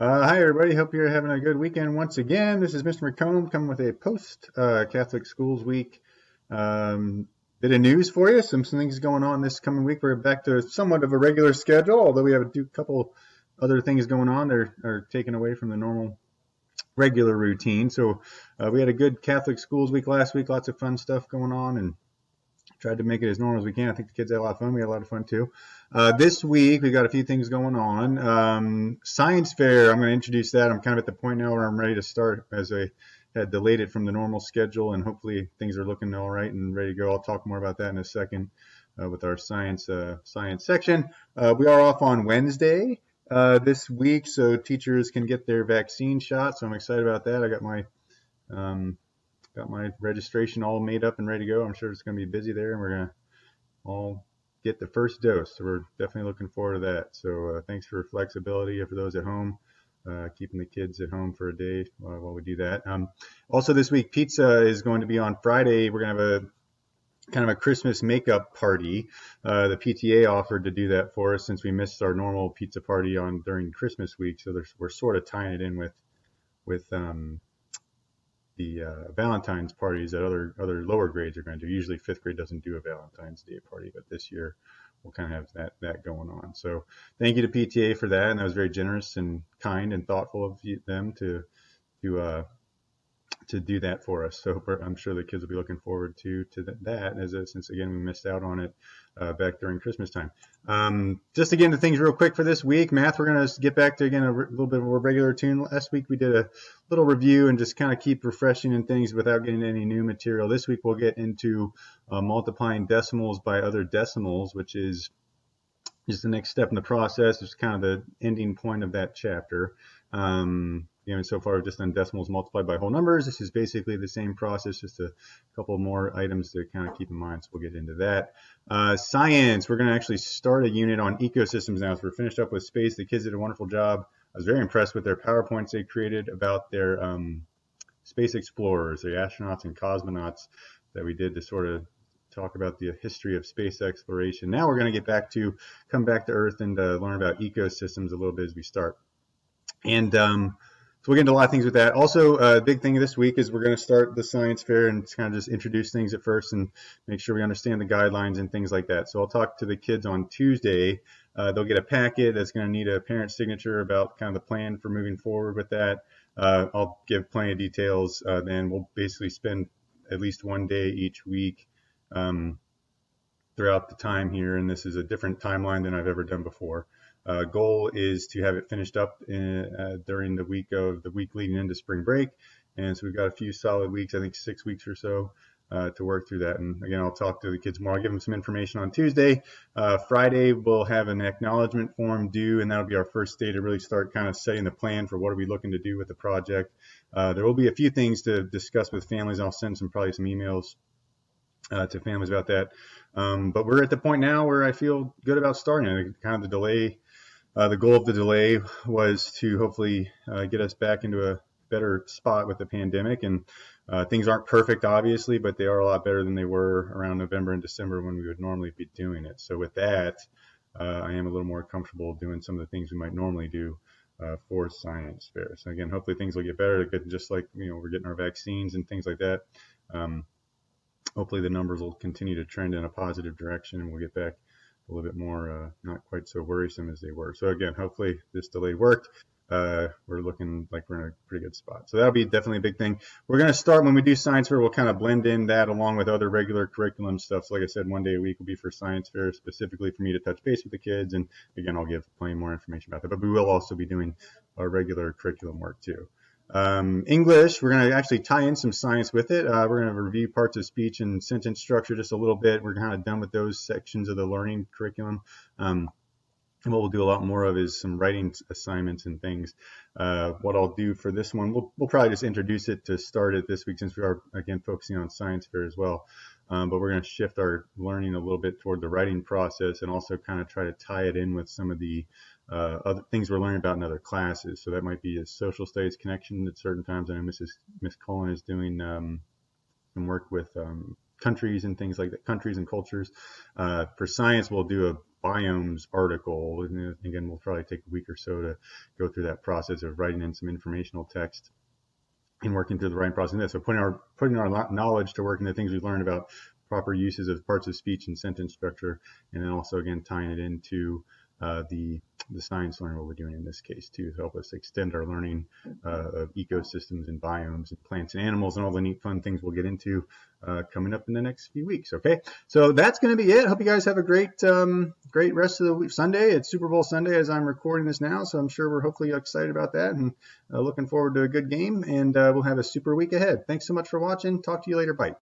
Hi, everybody. Hope you're having a good weekend once again. This is Mr. McComb coming with a post Catholic Schools Week bit of news for you. Some things going on this coming week. We're back to somewhat of a regular schedule, although we have a couple other things going on that are taken away from the normal regular routine. So we had a good Catholic Schools Week last week. Lots of fun stuff going on, and tried to make it as normal as we can. I think the kids had a lot of fun. We had a lot of fun too. This week we got a few things going on. Science fair. I'm going to introduce that. I'm kind of at the point now where I'm ready to start, as I had delayed it from the normal schedule, and hopefully things are looking all right and ready to go. I'll talk more about that in a second with our science section. We are off on Wednesday this week, so teachers can get their vaccine shot. So I'm excited about that. I um, got my registration all made up and ready to go. I'm sure it's going to be busy there, and we're going to all get the first dose. So we're definitely looking forward to that. So thanks for flexibility for those at home, keeping the kids at home for a day while we do that. Also this week, pizza is going to be on Friday. We're going to have a kind of a Christmas makeup party. The PTA offered to do that for us since we missed our normal pizza party during Christmas week. So we're sort of tying it in with the Valentine's parties that other lower grades are going to do. Usually fifth grade doesn't do a Valentine's Day party, but this year we'll kind of have that going on. So thank you to PTA for that, and that was very generous and kind and thoughtful of them to uh, to do that for us. So I'm sure the kids will be looking forward to that, since again we missed out on it back during Christmas time. Just again, the things real quick for this week. Math, we're going to get back to again a little bit of a regular tune. Last week we did a little review and just kind of keep refreshing and things without getting any new material. This week we'll get into multiplying decimals by other decimals, which is just the next step in the process. It's kind of the ending point of that chapter. So far we've just done decimals multiplied by whole numbers. This is basically the same process, just a couple more items to kind of keep in mind. So we'll get into that. Science, we're going to actually start a unit on ecosystems now. So we're finished up with space. The kids did a wonderful job. I was very impressed with their PowerPoints they created about their space explorers, their astronauts and cosmonauts that we did to sort of talk about the history of space exploration. Now we're going to come back to Earth and learn about ecosystems a little bit as we start. And so we'll get into a lot of things with that. Also, a big thing this week is we're going to start the science fair and kind of just introduce things at first and make sure we understand the guidelines and things like that. So I'll talk to the kids on Tuesday. They'll get a packet that's going to need a parent signature about kind of the plan for moving forward with that. I'll give plenty of details. Then we'll basically spend at least one day each week throughout the time here, and this is a different timeline than I've ever done before. Goal is to have it finished up during the week leading into spring break, and so we've got a few solid weeks, I think 6 weeks or so, to work through that. And again, I'll talk to the kids more. I'll give them some information on Tuesday. Friday, we'll have an acknowledgement form due, and that'll be our first day to really start kind of setting the plan for what are we looking to do with the project. There will be a few things to discuss with families. I'll send probably some emails to families about that. But we're at the point now where I feel good about starting. Kind of the delay, the goal of the delay was to hopefully get us back into a better spot with the pandemic. And things aren't perfect, obviously, but they are a lot better than they were around November and December when we would normally be doing it. So with that, I am a little more comfortable doing some of the things we might normally do for science fair. So again, hopefully things will get better, just like we're getting our vaccines and things like that. Hopefully the numbers will continue to trend in a positive direction and we'll get back a little bit more not quite so worrisome as they were. So again, hopefully this delay worked. We're looking like we're in a pretty good spot. So that'll be definitely a big thing. We're going to start when we do science fair. We'll kind of blend in that along with other regular curriculum stuff. So like I said, one day a week will be for science fair, specifically for me to touch base with the kids. And again, I'll give plenty more information about that. But we will also be doing our regular curriculum work too. English, we're going to actually tie in some science with it. We're going to review parts of speech and sentence structure just a little bit. We're kind of done with those sections of the learning curriculum. And what we'll do a lot more of is some writing assignments and things. What I'll do for this one, we'll probably just introduce it to start it this week since we are, again, focusing on science fair as well. But we're going to shift our learning a little bit toward the writing process and also kind of try to tie it in with some of the other things we're learning about in other classes. So that might be a social studies connection at certain times. I know Miss Cullen is doing some work with countries and things like that, countries and cultures. For science, we'll do biomes article. And again, we'll probably take a week or so to go through that process of writing in some informational text and working through the writing process in this. So putting our knowledge to work in the things we've learned about proper uses of parts of speech and sentence structure, and then also again tying it into the science learning, what we're doing in this case too, to help us extend our learning of ecosystems and biomes and plants and animals and all the neat fun things we'll get into coming up in the next few weeks. Okay, so that's going to be it. Hope you guys have a great rest of the week. Sunday, it's Super Bowl Sunday as I'm recording this now, so I'm sure we're hopefully excited about that and looking forward to a good game, and we'll have a super week ahead. Thanks so much for watching. Talk to you later. Bye.